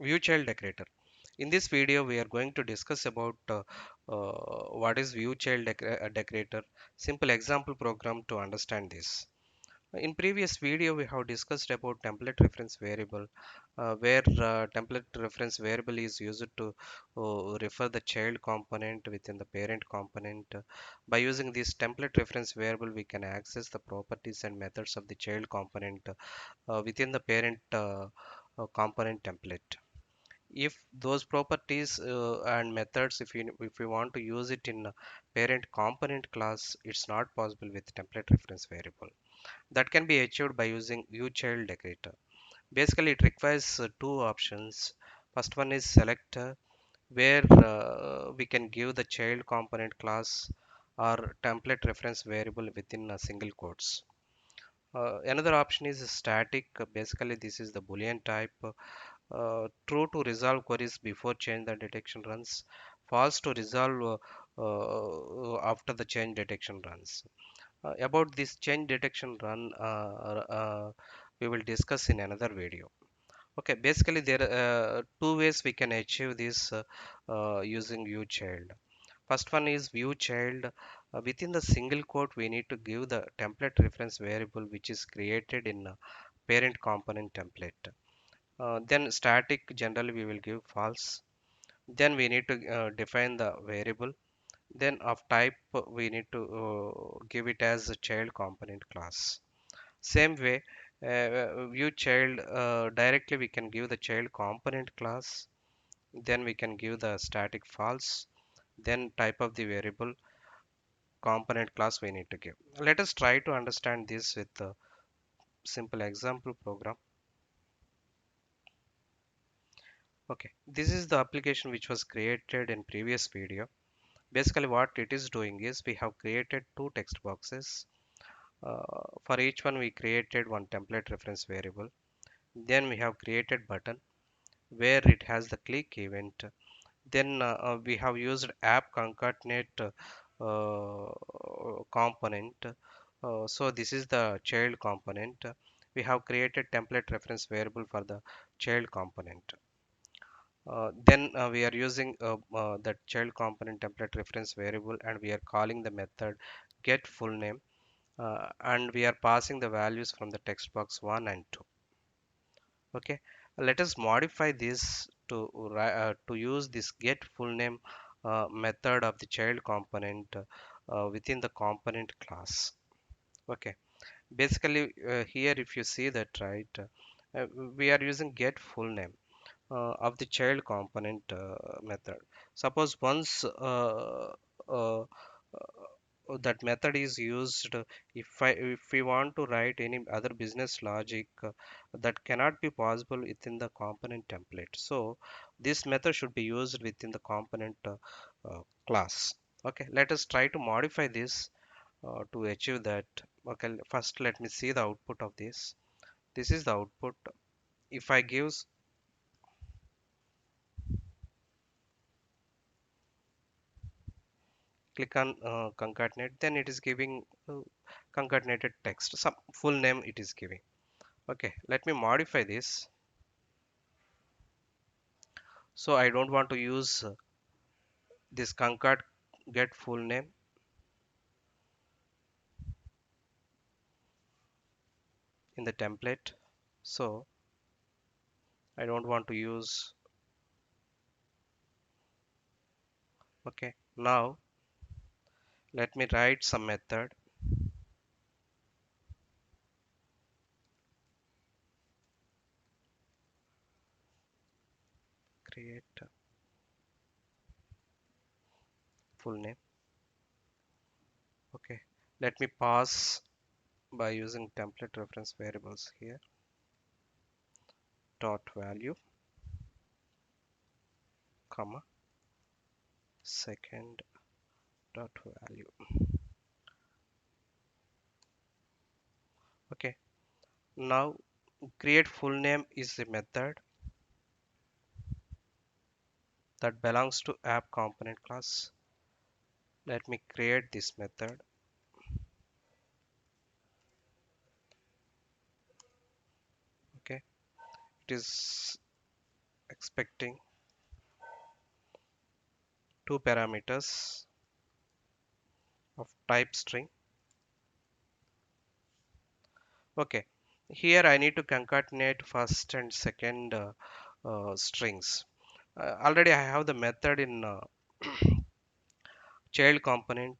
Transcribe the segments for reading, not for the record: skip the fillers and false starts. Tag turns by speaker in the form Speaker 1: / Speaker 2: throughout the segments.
Speaker 1: View child decorator. In this video, we are going to discuss about what is view child decorator. Simple example program to understand this. In previous video, we have discussed about template reference variable, where template reference variable is used to refer the child component within the parent component. By using this template reference variable, we can access the properties and methods of the child component within the parent component template. If those properties and methods, if you want to use it in a parent component class, it's not possible with template reference variable. That can be achieved by using viewChild decorator. Basically, it requires two options. First one is selector, where we can give the child component class or template reference variable within a single quotes. Another option is static. Basically, this is the boolean type. True to resolve queries before change the detection runs, false to resolve after the change detection runs. About this change detection run, we will discuss in another video. Okay, basically there are two ways we can achieve this using viewChild. First one is viewChild. Within the single quote, we need to give the template reference variable which is created in parent component template. Then static, generally we will give false. Then we need to define the variable. Then of type, we need to give it as a child component class. Same way, view child, directly we can give the child component class. Then we can give the static false. Then type of the variable component class we need to give. Let us try to understand this with a simple example program. Okay, this is the application which was created in previous video. Basically, what it is doing is we have created two text boxes. For each one, we created one template reference variable. Then we have created button where it has the click event. Then we have used app concatenate component. So this is the child component. We have created template reference variable for the child component. Then we are using that child component template reference variable, and we are calling the method get full name, and we are passing the values from the text box 1 and 2. Okay, let us modify this to use this get full name method of the child component within the component class. Okay, basically here if you see that, right, we are using get full name of the child component method. Suppose once that method is used, if we want to write any other business logic that cannot be possible within the component template, so this method should be used within the component class. Okay, let us try to modify this to achieve that. Okay, first let me see the output of this. This is the output. If I give click on concatenate, then it is giving concatenated text, some full name it is giving. Okay, let me modify this. So I don't want to use this concat get full name in the template. So I don't want to use. Okay, now let me write some method. Create full name. Okay, let me pass by using template reference variables here. Dot value, comma, second dot value. Okay, now create full name is the method that belongs to app component class. Let me create this method. Okay, it is expecting two parameters of type string. Okay, here I need to concatenate first and second strings. Already I have the method in child component.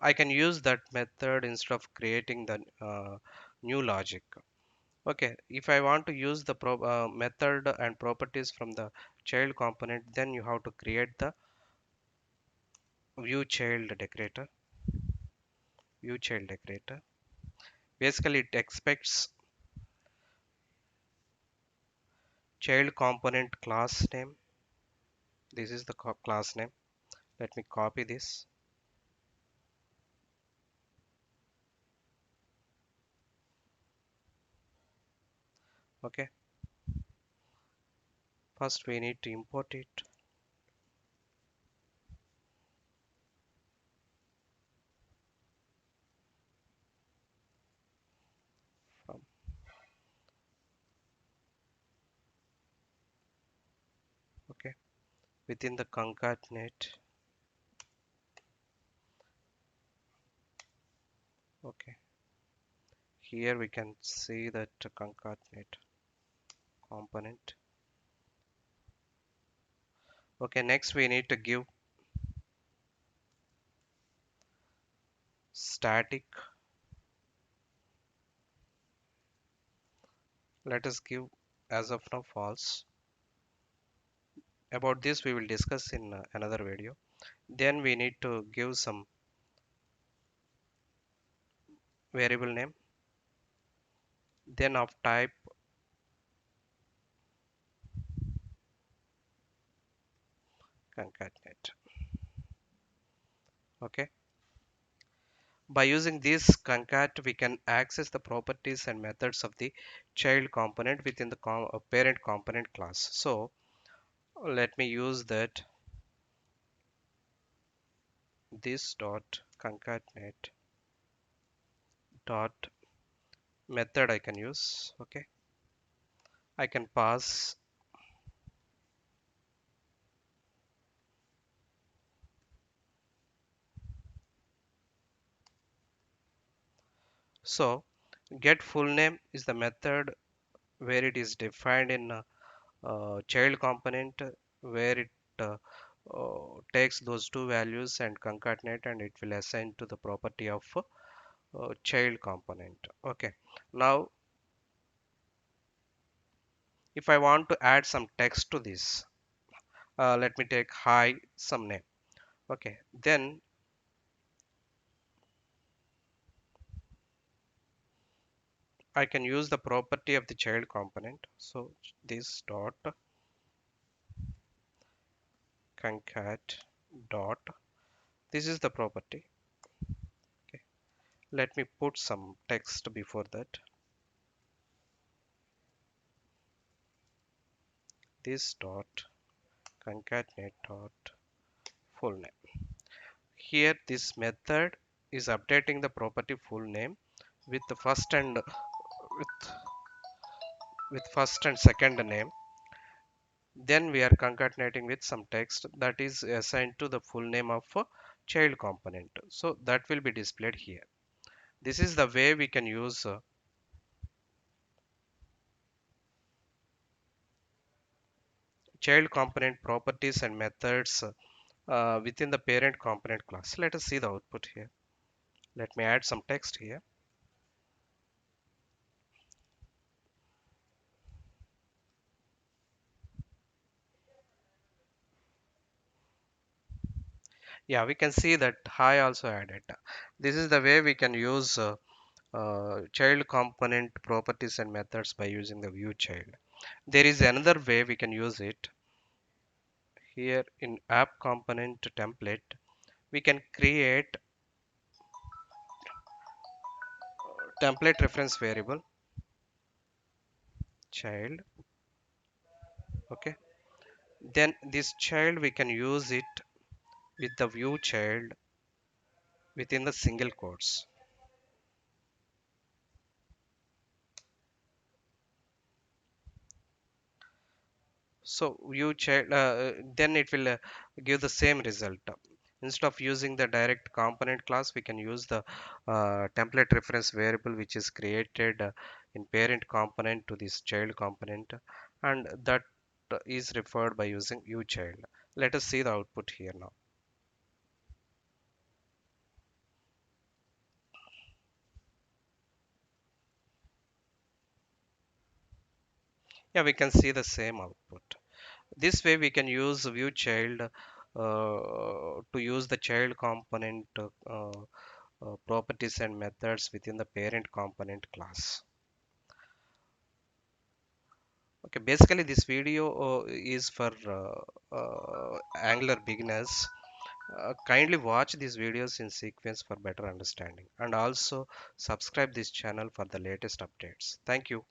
Speaker 1: I can use that method instead of creating the new logic. Okay, if I want to use the method and properties from the child component, then you have to create the view child decorator. View child decorator. Basically, it expects child component class name. This is the class name. Let me copy this. Okay, first we need to import it. From okay, within the concatenate. Okay, here we can see that concatenate component. Okay, next we need to give static. Let us give as of now false. About this we will discuss in another video. Then we need to give some variable name, then of type concatenate. Okay, by using this concat we can access the properties and methods of the child component within the parent component class. So let me use that, this dot concatenate dot method I can use. Okay, I can pass so get full name is the method where it is defined in child component, where it takes those two values and concatenate, and it will assign to the property of child component. Okay, now if I want to add some text to this, let me take hi some name. Okay, then I can use the property of the child component. So this dot concat dot, this is the property. Okay, let me put some text before that. This dot concatenate dot full name. Here this method is updating the property full name with the with first and second name. Then we are concatenating with some text that is assigned to the full name of a child component. So that will be displayed here. This is the way we can use child component properties and methods within the parent component class. Let us see the output here. Let me add some text here. Yeah, we can see that hi also added. This is the way we can use child component properties and methods by using the view child. There is another way we can use it. Here in app component template, we can create template reference variable child. Okay, then this child we can use it with the view child within the single quotes. So view child, then it will give the same result. Instead of using the direct component class, we can use the template reference variable which is created in parent component to this child component, and that is referred by using view child. Let us see the output here now. Yeah, we can see the same output. This way we can use view child to use the child component properties and methods within the parent component class. Okay, basically this video is for Angular beginners. Kindly watch these videos in sequence for better understanding, and also subscribe this channel for the latest updates. Thank you.